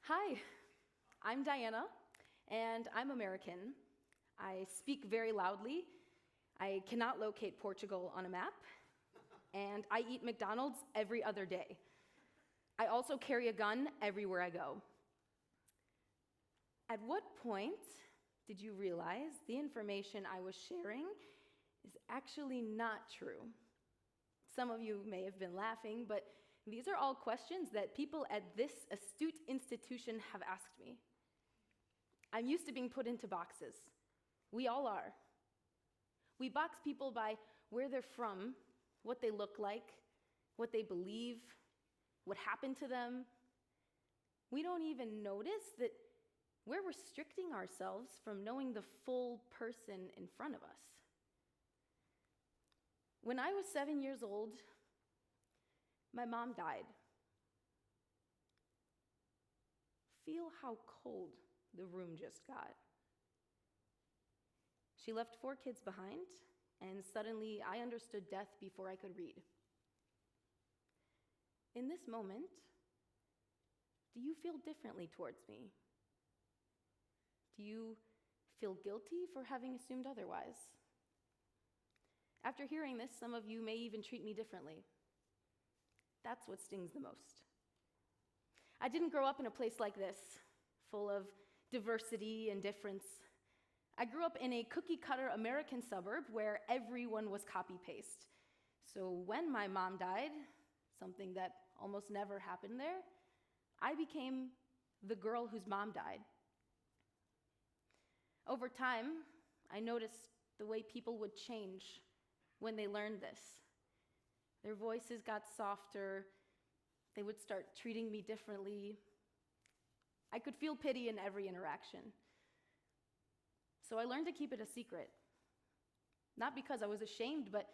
Hi, I'm Diana, and I'm American. I speak very loudly. I cannot locate Portugal on a map, and I eat McDonald's every other day. I also carry a gun everywhere I go. At what point did you realize the information I was sharing is actually not true? Some of you may have been laughing, but these are all questions that people at this astute institution have asked me. I'm used to being put into boxes. We all are. We box people by where they're from, what they look like, what they believe, what happened to them. We don't even notice that we're restricting ourselves from knowing the full person in front of us. When I was 7 years old, my mom died. Feel how cold the room just got. She left 4 kids behind, and suddenly I understood death before I could read. In this moment, do you feel differently towards me? Do you feel guilty for having assumed otherwise? After hearing this, some of you may even treat me differently. That's what stings the most. I didn't grow up in a place like this, full of diversity and difference. I grew up in a cookie-cutter American suburb where everyone was copy-paste. So when my mom died, something that almost never happened there, I became the girl whose mom died. Over time, I noticed the way people would change when they learned this. Their voices got softer. They would start treating me differently. I could feel pity in every interaction. So I learned to keep it a secret. Not because I was ashamed, but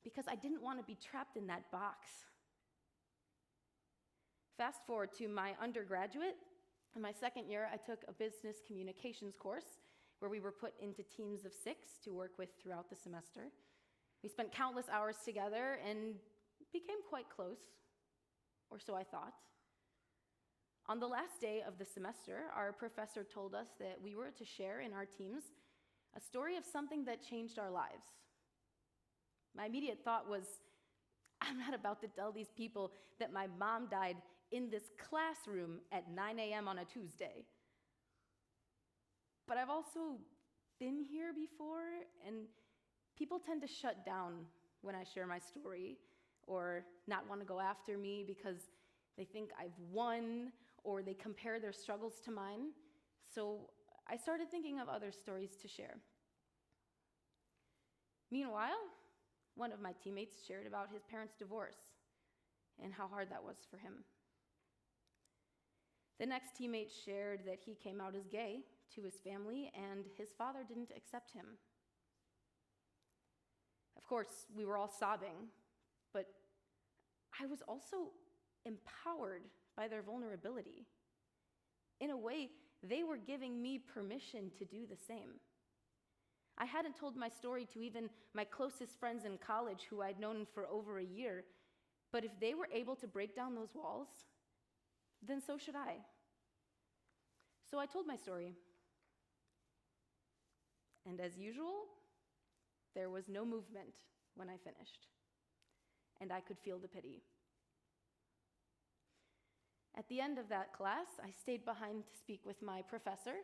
because I didn't want to be trapped in that box. Fast forward to my undergraduate. In my second year, I took a business communications course where we were put into teams of 6 to work with throughout the semester. We spent countless hours together and became quite close, or so I thought. On the last day of the semester, our professor told us that we were to share in our teams a story of something that changed our lives. My immediate thought was, I'm not about to tell these people that my mom died in this classroom at 9 a.m. on a Tuesday. But I've also been here before, and people tend to shut down when I share my story or not want to go after me because they think I've won or they compare their struggles to mine. So I started thinking of other stories to share. Meanwhile, one of my teammates shared about his parents' divorce and how hard that was for him. The next teammate shared that he came out as gay to his family and his father didn't accept him. Of course, we were all sobbing, but I was also empowered by their vulnerability. In a way, they were giving me permission to do the same. I hadn't told my story to even my closest friends in college who I'd known for over a year, but if they were able to break down those walls, then so should I. So I told my story. And as usual, there was no movement when I finished, and I could feel the pity. At the end of that class, I stayed behind to speak with my professor.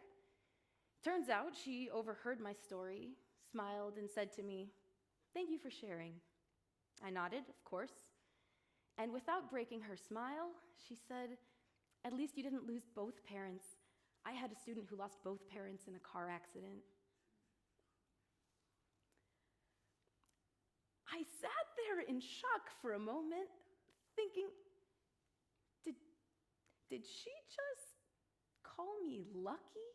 Turns out she overheard my story, smiled, and said to me, "Thank you for sharing." I nodded, of course, and without breaking her smile, she said, "At least you didn't lose both parents. I had a student who lost both parents in a car accident." I sat there in shock for a moment, thinking, did she just call me lucky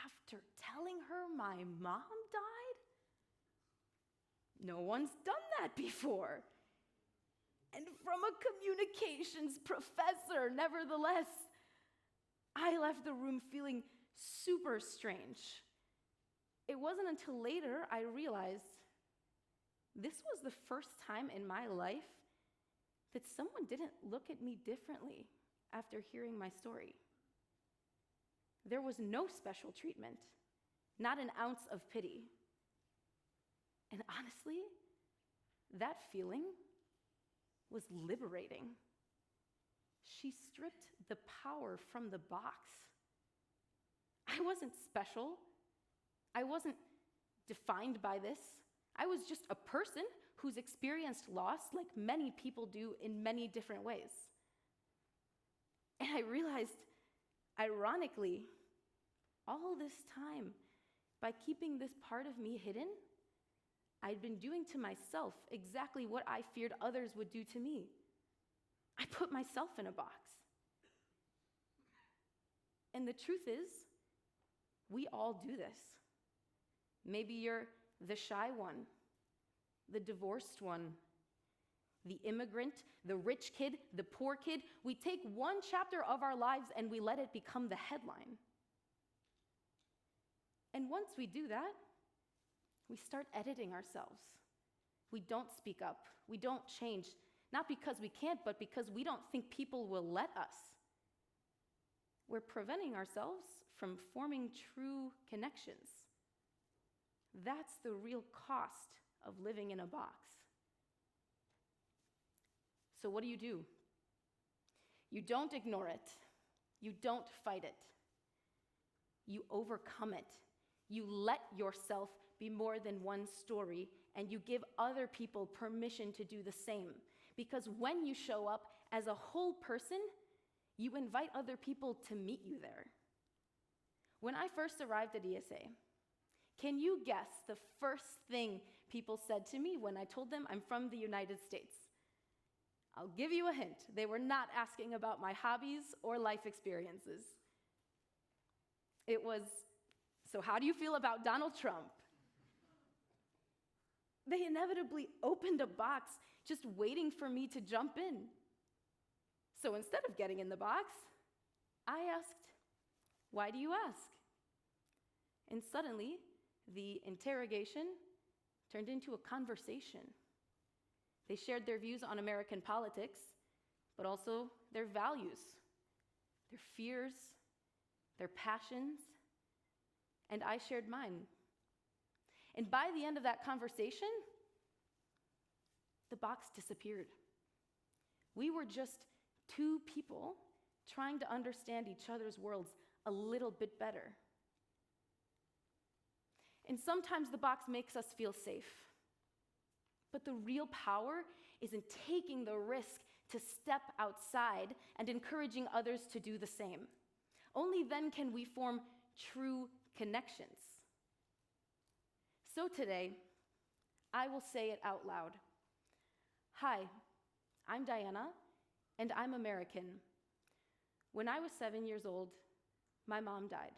after telling her my mom died? No one's done that before. And from a communications professor, nevertheless, I left the room feeling super strange. It wasn't until later I realized this was the first time in my life that someone didn't look at me differently after hearing my story. There was no special treatment, not an ounce of pity. And honestly, that feeling was liberating. She stripped the power from the box. I wasn't special. I wasn't defined by this. I was just a person who's experienced loss like many people do in many different ways. And I realized, ironically, all this time, by keeping this part of me hidden, I'd been doing to myself exactly what I feared others would do to me. I put myself in a box. And the truth is, we all do this. Maybe you're the shy one, the divorced one, the immigrant, the rich kid, the poor kid. We take one chapter of our lives and we let it become the headline. And once we do that, we start editing ourselves. We don't speak up. We don't change, not because we can't, but because we don't think people will let us. We're preventing ourselves from forming true connections. That's the real cost of living in a box. So what do? You don't ignore it. You don't fight it. You overcome it. You let yourself be more than one story, and you give other people permission to do the same. Because when you show up as a whole person, you invite other people to meet you there. When I first arrived at ESA, can you guess the first thing people said to me when I told them I'm from the United States? I'll give you a hint. They were not asking about my hobbies or life experiences. It was, so how do you feel about Donald Trump? They inevitably opened a box just waiting for me to jump in. So instead of getting in the box, I asked, why do you ask? And suddenly, the interrogation turned into a conversation. They shared their views on American politics, but also their values, their fears, their passions, and I shared mine. And by the end of that conversation, the box disappeared. We were just two people trying to understand each other's worlds a little bit better. And sometimes the box makes us feel safe. But the real power is in taking the risk to step outside and encouraging others to do the same. Only then can we form true connections. So today, I will say it out loud. Hi, I'm Diana, and I'm American. When I was 7 years old, my mom died.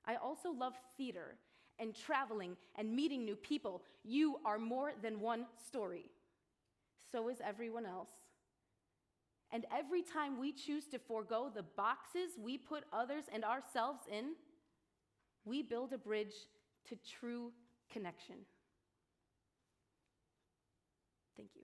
I also love theater and traveling and meeting new people. You are more than one story. So is everyone else. And every time we choose to forego the boxes we put others and ourselves in, we build a bridge to true connection. Thank you.